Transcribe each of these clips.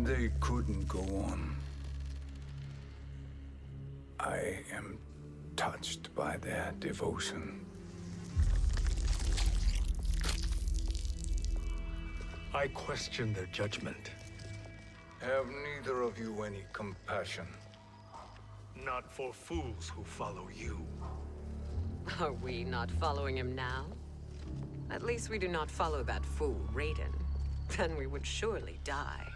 They couldn't go on. I am touched by their devotion. I question their judgment. Have neither of you any compassion? Not for fools who follow you. Are we not following him now? At least we do not follow that fool, Raiden. Then we would surely die.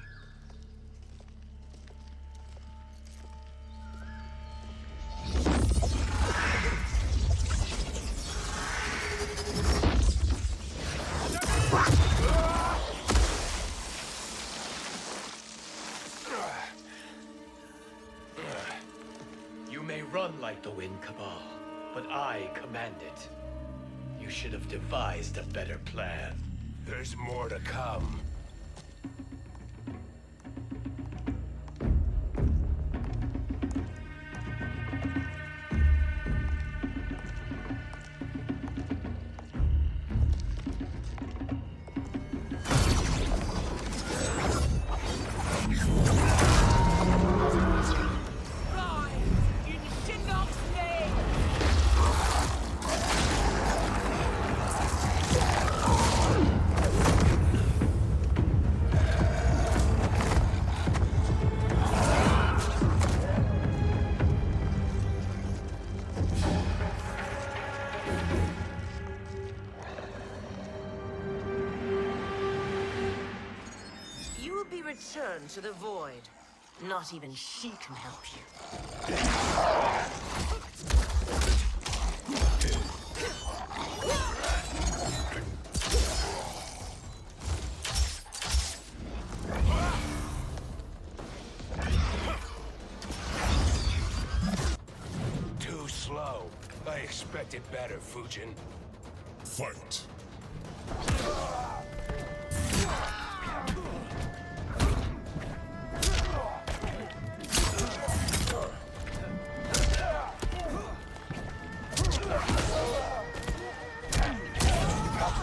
You may run like the wind, Cabal, but I command it. You should have devised a better plan. There's more to come. Return to the void. Not even she can help you. Too slow. I expected better, Fujin. Fight!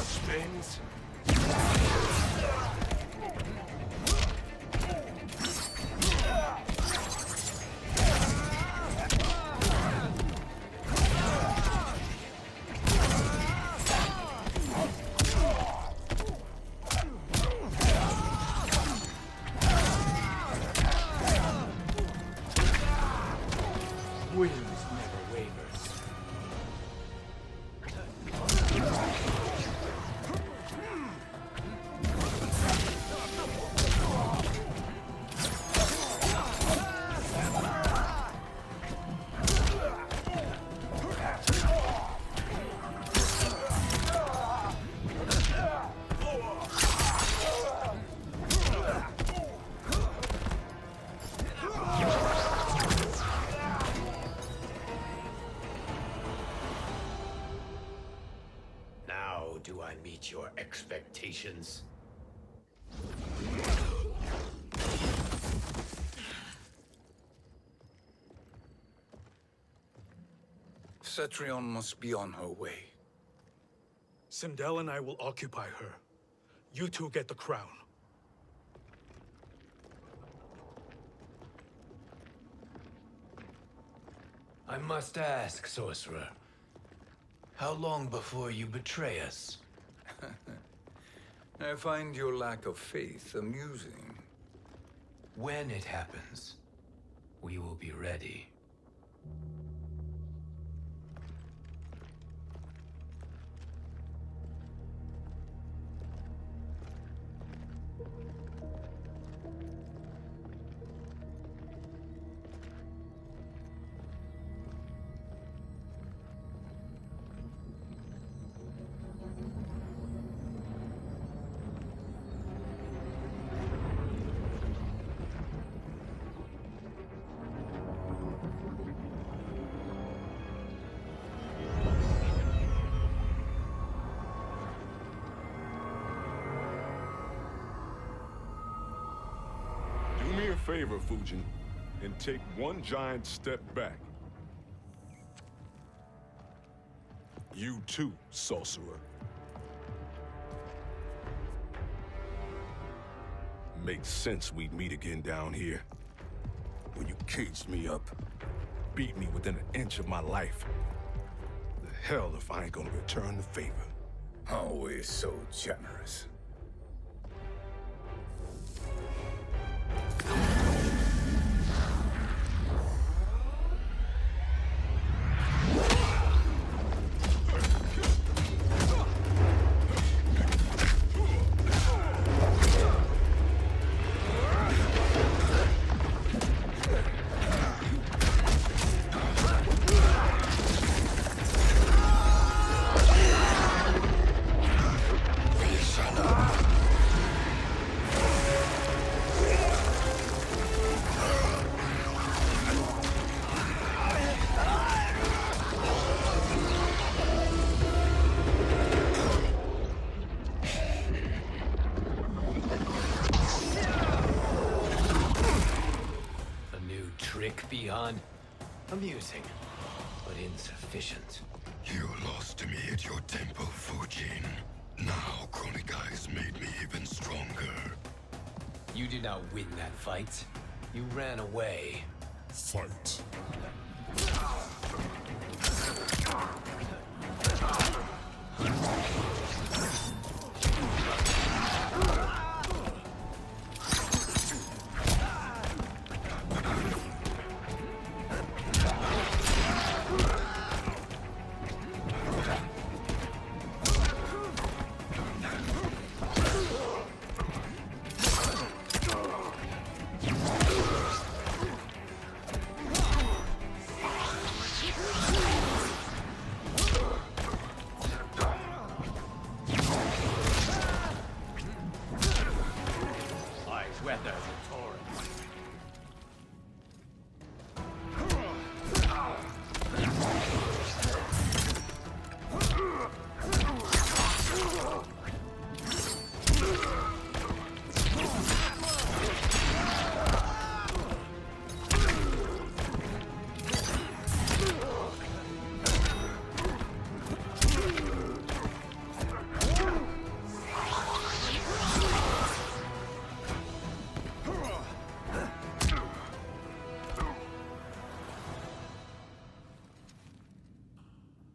Spins. Winds never wavers. Now do I meet your expectations? Cetrion must be on her way. Sindel and I will occupy her. You two get the crown. I must ask, sorcerer. How long before you betray us? I find your lack of faith amusing. When it happens, we will be ready. Do me a favor, Fujin, and take one giant step back. You too, sorcerer. Makes sense we'd meet again down here. When you caged me up, beat me within an inch of my life. The hell if I ain't gonna return the favor. Always so generous. Beyond amusing, but insufficient. You lost to me at your temple, Fujin. Now Kronecker has made me even stronger. You did not win that fight. You ran away. Fight.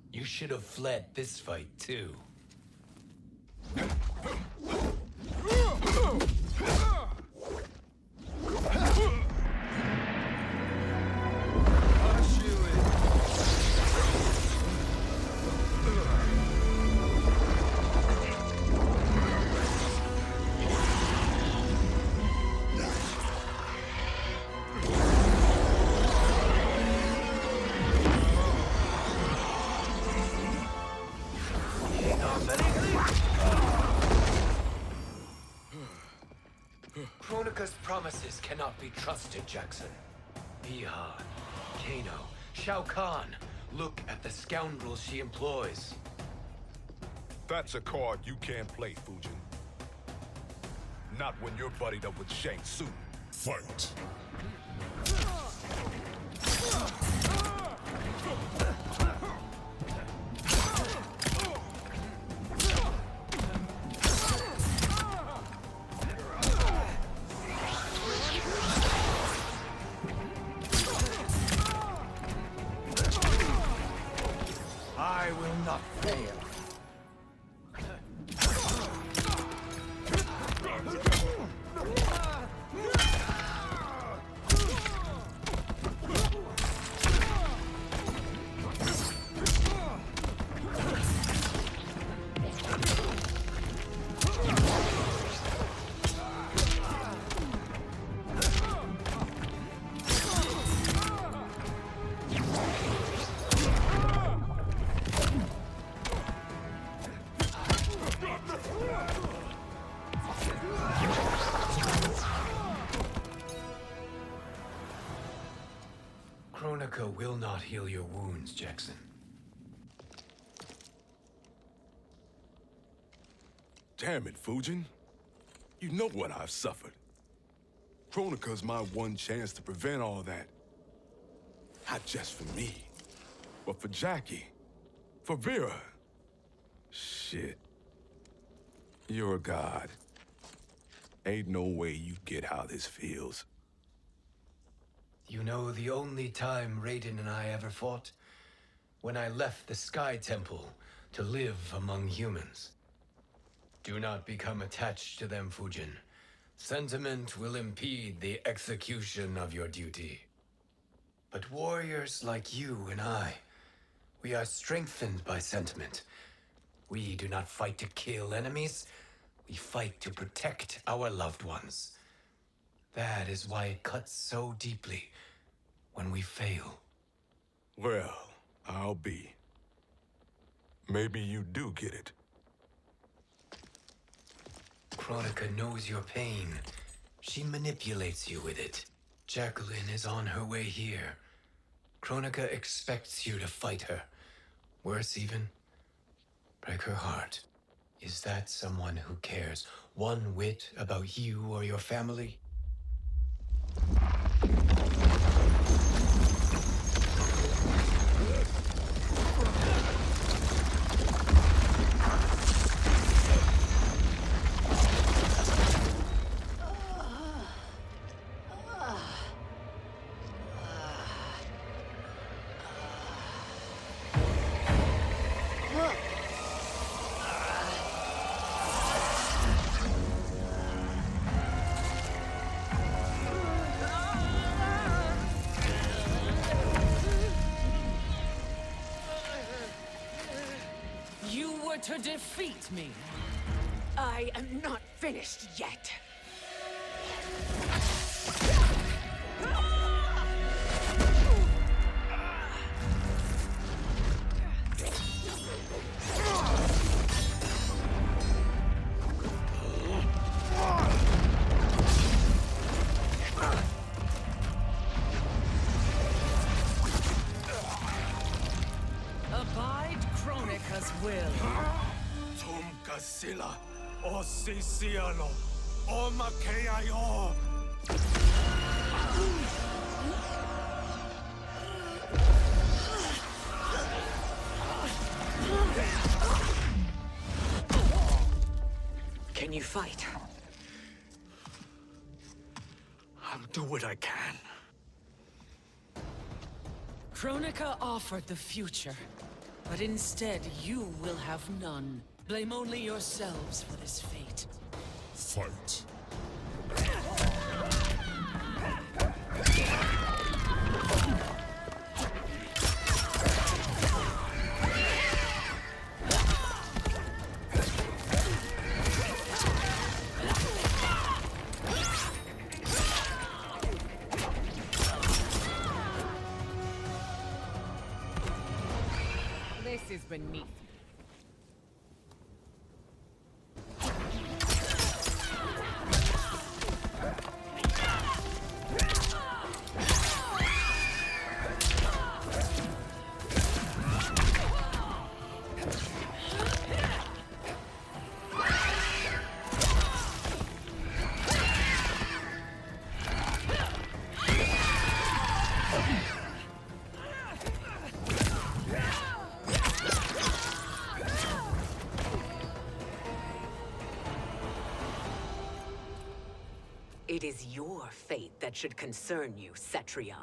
You should have fled this fight, too. Kronecker's promises cannot be trusted, Jackson. Bihan, Kano, Shao Kahn. Look at the scoundrels she employs. That's a card you can't play, Fujin. Not when you're buddied up with Shang Tsung. Fight. I will not fail. Kronecker will not heal your wounds, Jackson. Damn it, Fujin. You know what I've suffered. Kronecker's my one chance to prevent all that. Not just for me, but for Jackie, for Vera. Shit. You're a god. Ain't no way you get how this feels. You know the only time Raiden and I ever fought? When I left the Sky Temple to live among humans. Do not become attached to them, Fujin. Sentiment will impede the execution of your duty. But warriors like you and I, we are strengthened by sentiment. We do not fight to kill enemies. We fight to protect our loved ones. That is why it cuts so deeply when we fail. Well, I'll be. Maybe you do get it. Kronecker knows your pain. She manipulates you with it. Jacqueline is on her way here. Kronecker expects you to fight her. Worse even, break her heart. Is that someone who cares one whit about you or your family? To defeat me. I am not finished yet. Abide Kronecker's will. Sila, o Sisialo, o Makeayo. Can you fight? I'll do what I can. Kronecker offered the future, but instead you will have none. Blame only yourselves for this fate. Fight. This is beneath. It is your fate that should concern you, Cetrion.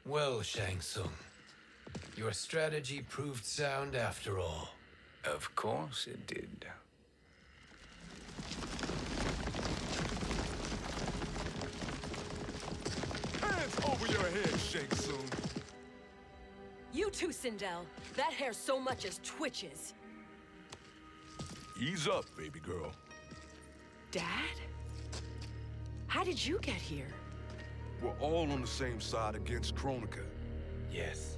Well, Shang Tsung, Your strategy proved sound after all. Of course it did. Hands over your head, Shang Tsung. You too, Sindel. That hair so much as twitches. Ease up, baby girl. Dad? How did you get here? We're all on the same side against Kronecker. Yes.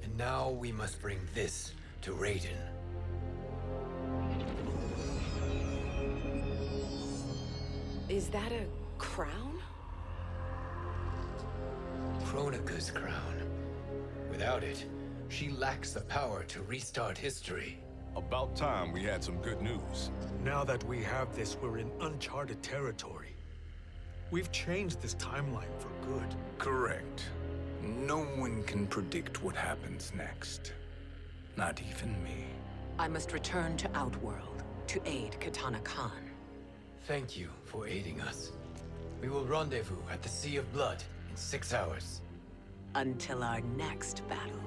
And now we must bring this to Raiden. Is that a crown? Kronecker's crown. Without it, she lacks the power to restart history. About time we had some good news. Now that we have this, we're in uncharted territory. We've changed this timeline for good. Correct. No one can predict what happens next. Not even me. I must return to Outworld to aid Kitana Khan. Thank you for aiding us. We will rendezvous at the Sea of Blood in 6 hours. Until our next battle.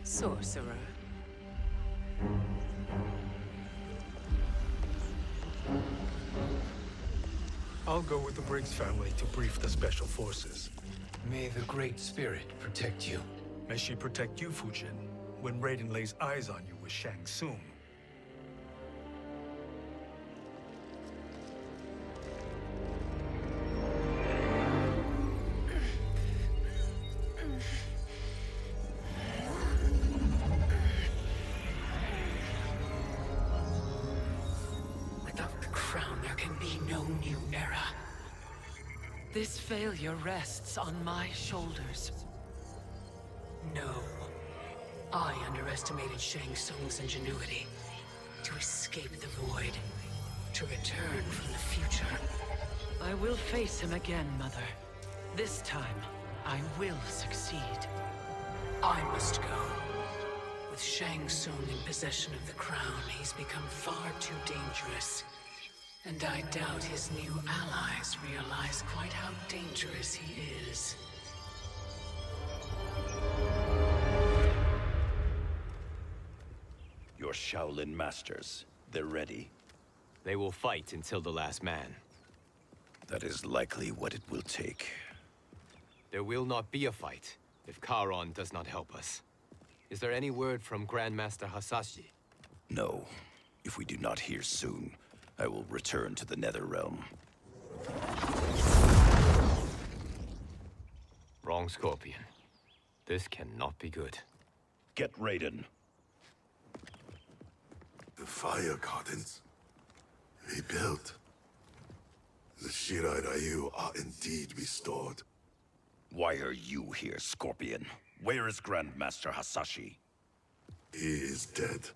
Sorcerer. I'll go with the Briggs family to brief the Special Forces. May the Great Spirit protect you. May she protect you, Fujin, when Raiden lays eyes on you with Shang Tsung. Without the crown, there can be no new era. This failure rests on my shoulders. No. I underestimated Shang Tsung's ingenuity. To escape the void. To return from the future. I will face him again, Mother. This time, I will succeed. I must go. With Shang Tsung in possession of the crown, he's become far too dangerous. And I doubt his new allies realize quite how dangerous he is. Your Shaolin masters, they're ready. They will fight until the last man. That is likely what it will take. There will not be a fight if Charon does not help us. Is there any word from Grandmaster Hasashi? No. If we do not hear soon, I will return to the Netherrealm. Wrong, Scorpion. This cannot be good. Get Raiden. The fire gardens rebuilt. The Shirai Ryu are indeed restored. Why are you here, Scorpion? Where is Grandmaster Hasashi? He is dead.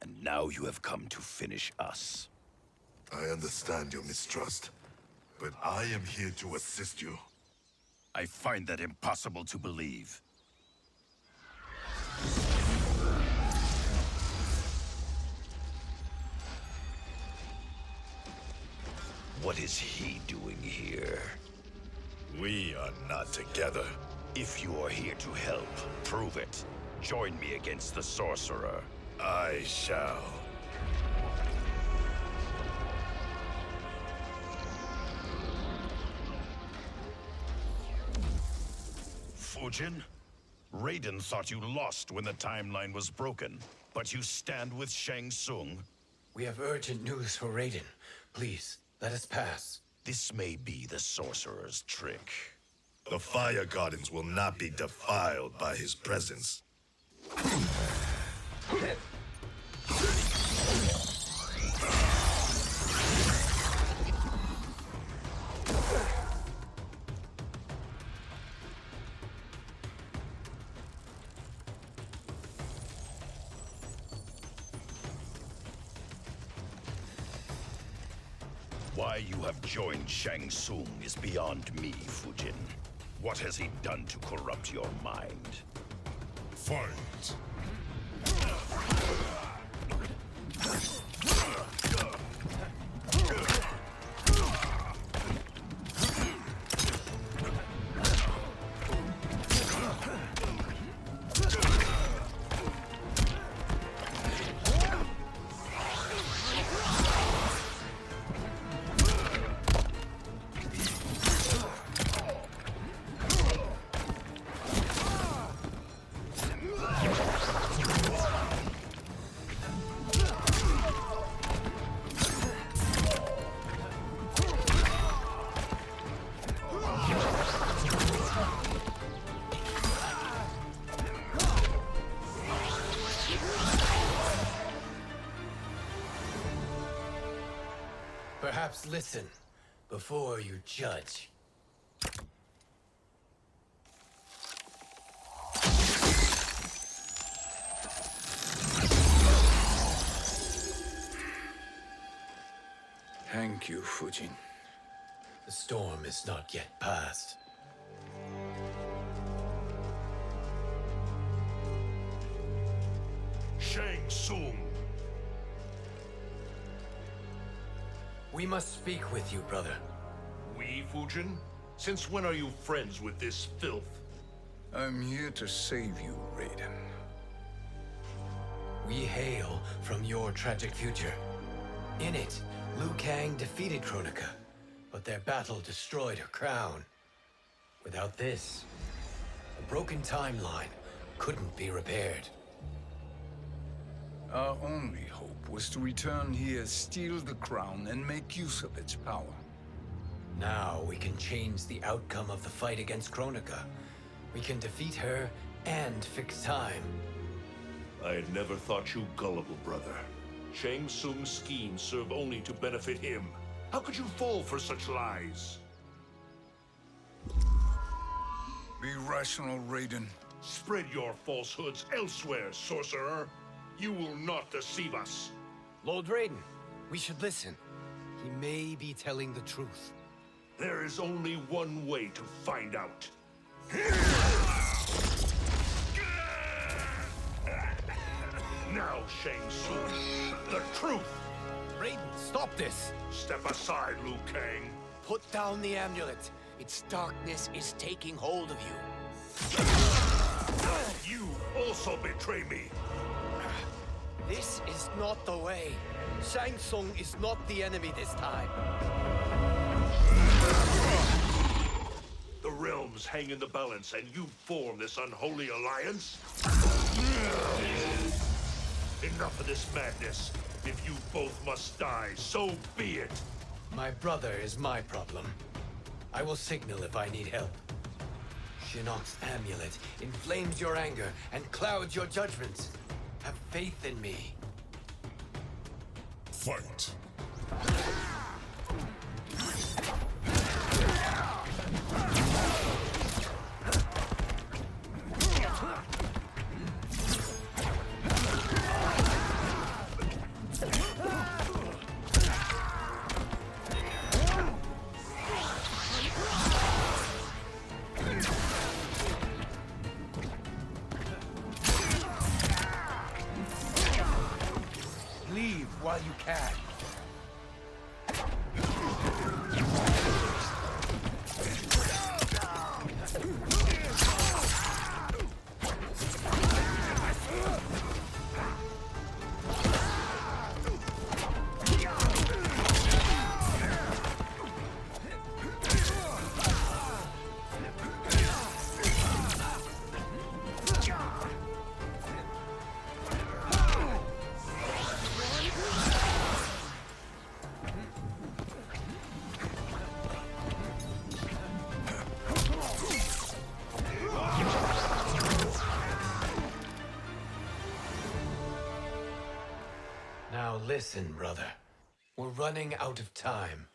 And now you have come to finish us. I understand your mistrust, but I am here to assist you. I find that impossible to believe. What is he doing here? We are not together. If you are here to help, prove it. Join me against the Sorcerer. I shall. Fujin? Raiden thought you lost when the timeline was broken, but you stand with Shang Tsung. We have urgent news for Raiden. Please, let us pass. This may be the Sorcerer's trick. The fire gardens will not be defiled by his presence. Why you have joined Shang Tsung is beyond me, Fujin. What has he done to corrupt your mind? Fight! Perhaps listen before you judge. Thank you, Fujin. The storm is not yet past. Tsung. We must speak with you, brother. We, Fujin? Since when are you friends with this filth? I'm here to save you, Raiden. We hail from your tragic future. In it, Liu Kang defeated Kronecker, but their battle destroyed her crown. Without this, a broken timeline couldn't be repaired. Our only hope was to return here, steal the crown, and make use of its power. Now we can change the outcome of the fight against Kronecker. We can defeat her and fix time. I had never thought you gullible, brother. Shang Tsung's schemes serve only to benefit him. How could you fall for such lies? Be rational, Raiden. Spread your falsehoods elsewhere, sorcerer. You will not deceive us. Lord Raiden, we should listen. He may be telling the truth. There is only one way to find out. Now, Shang Tsung, the truth! Raiden, stop this! Step aside, Liu Kang. Put down the amulet. Its darkness is taking hold of you. You also betray me. This is not the way. Shang Tsung is not the enemy this time. The realms hang in the balance, and you form this unholy alliance? Enough of this madness. If you both must die, so be it. My brother is my problem. I will signal if I need help. Shinnok's amulet inflames your anger and clouds your judgments. Have faith in me. Fight. Leave while you can. Now listen, brother. We're running out of time.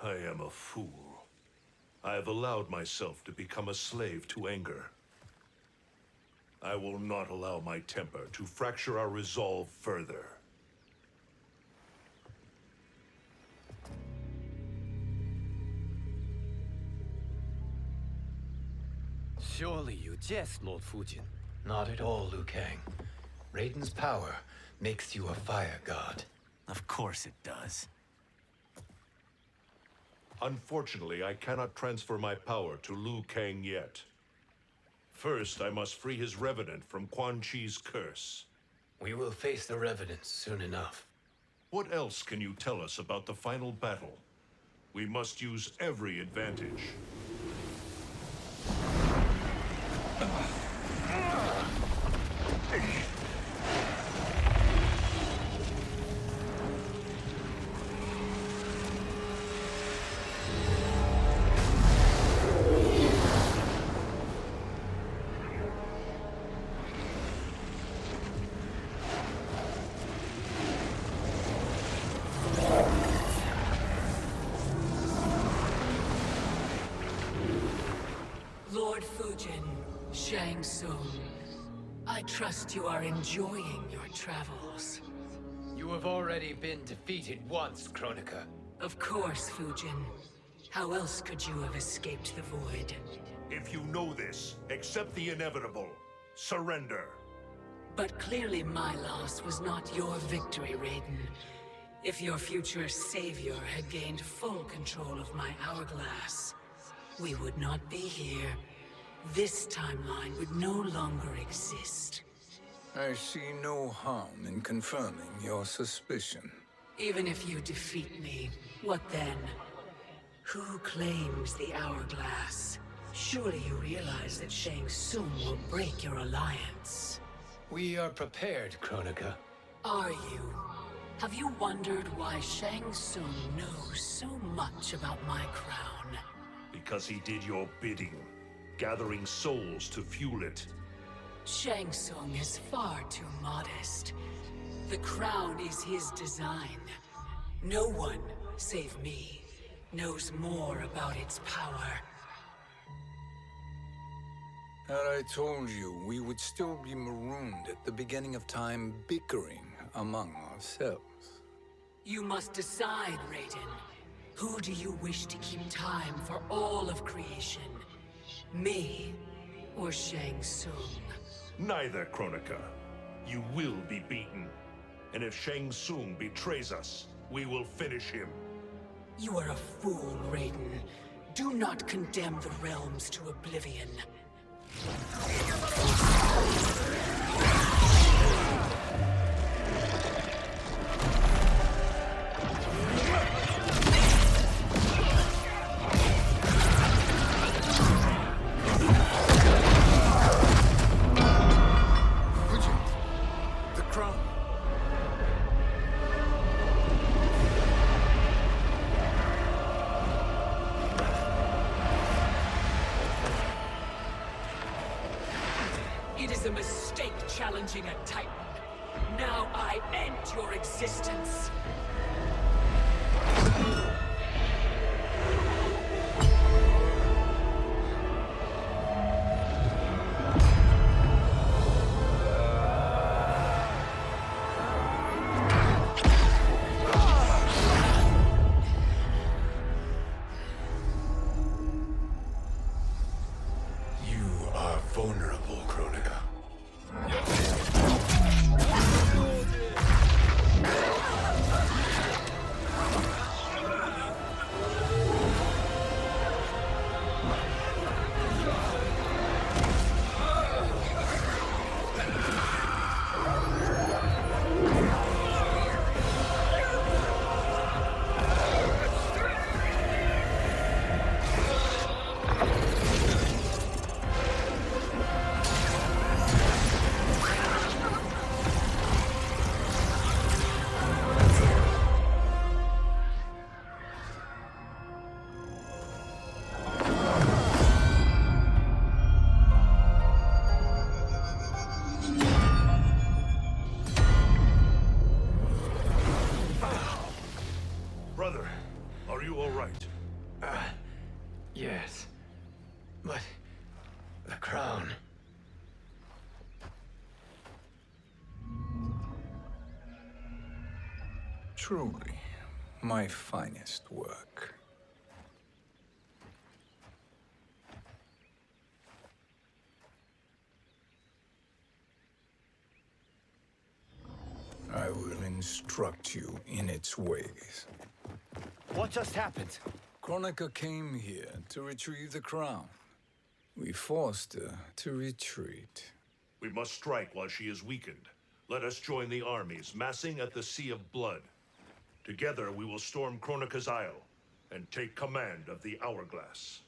I am a fool. I have allowed myself to become a slave to anger. I will not allow my temper to fracture our resolve further. Surely you jest, Lord Fujin. Not at all, Liu Kang. Raiden's power makes you a fire god. Of course it does. Unfortunately, I cannot transfer my power to Liu Kang yet. First, I must free his Revenant from Quan Chi's curse. We will face the Revenants soon enough. What else can you tell us about the final battle? We must use every advantage. Lord Fujin, Shang Tsung. I trust you are enjoying your travels. You have already been defeated once, Kronecker. Of course, Fujin. How else could you have escaped the void? If you know this, accept the inevitable. Surrender. But clearly my loss was not your victory, Raiden. If your future savior had gained full control of my hourglass, we would not be here. This timeline would no longer exist. I see no harm in confirming your suspicion. Even if you defeat me, what then? Who claims the hourglass? Surely you realize that Shang Tsung will break your alliance. We are prepared, Kronecker. Are you? Have you wondered why Shang Tsung knows so much about my crown? Because he did your bidding, gathering souls to fuel it. Shang Tsung is far too modest. The crown is his design. No one, save me, knows more about its power. Had I told you, we would still be marooned at the beginning of time, bickering among ourselves. You must decide, Raiden. Who do you wish to keep time for all of creation? Me or Shang Tsung? Neither, Kronecker. You will be beaten. And if Shang Tsung betrays us, we will finish him. You are a fool, Raiden. Do not condemn the realms to oblivion. The crown. It is a mistake challenging a Titan. Now I end your existence. You are vulnerable, Kronecker. Brother, are you all right? Yes. But... the crown... Truly, my finest work. I will instruct you in its ways. What just happened? Kronecker came here to retrieve the crown. We forced her to retreat. We must strike while she is weakened. Let us join the armies, massing at the Sea of Blood. Together we will storm Kronecker's Isle and take command of the Hourglass.